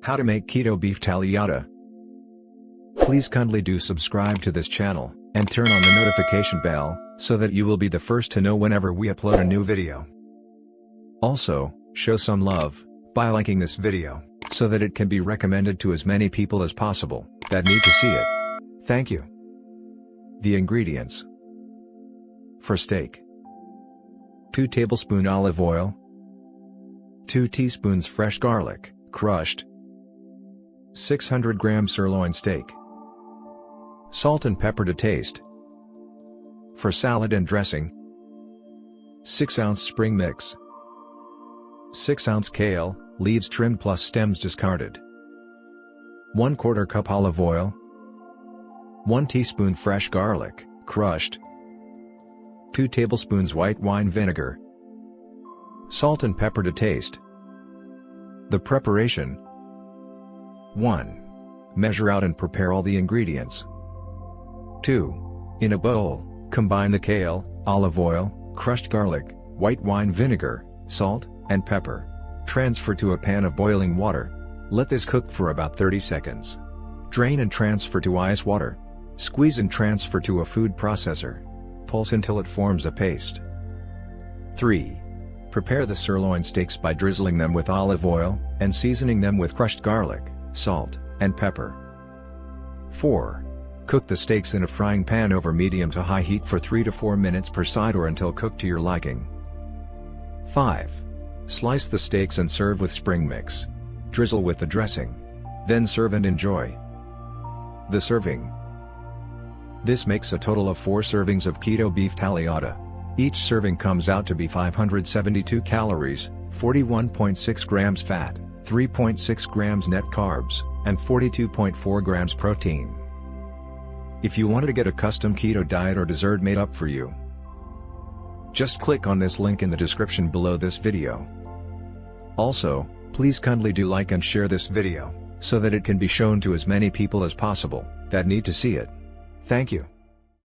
How to make Keto Beef Tagliata. Please kindly do subscribe to this channel, and turn on the notification bell, so that you will be the first to know whenever we upload a new video. Also, show some love, by liking this video, so that it can be recommended to as many people as possible, that need to see it. Thank you. The ingredients. For steak: 2 tablespoons olive oil, 2 teaspoons fresh garlic, crushed, 600 grams sirloin steak, salt and pepper to taste. For salad and dressing: 6-ounce spring mix, 6-ounce kale, leaves trimmed plus stems discarded, 1/4 cup olive oil, 1 teaspoon fresh garlic, crushed, 2 tablespoons white wine vinegar, salt and pepper to taste. The preparation: 1. Measure out and prepare all the ingredients. 2. In a bowl, combine the kale, olive oil, crushed garlic, white wine vinegar, salt, and pepper. Transfer to a pan of boiling water. Let this cook for about 30 seconds. Drain and transfer to ice water. Squeeze and transfer to a food processor. Pulse until it forms a paste. 3. Prepare the sirloin steaks by drizzling them with olive oil, and seasoning them with crushed garlic, salt, and pepper. 4. Cook the steaks in a frying pan over medium to high heat for 3 to 4 minutes per side or until cooked to your liking. 5. Slice the steaks and serve with spring mix. Drizzle with the dressing. Then serve and enjoy. The serving. This makes a total of 4 servings of Keto Beef Tagliata. Each serving comes out to be 572 calories, 41.6 grams fat, 3.6 grams net carbs, and 42.4 grams protein. If you wanted to get a custom keto diet or dessert made up for you, just click on this link in the description below this video. Also, please kindly do like and share this video, so that it can be shown to as many people as possible, that need to see it. Thank you.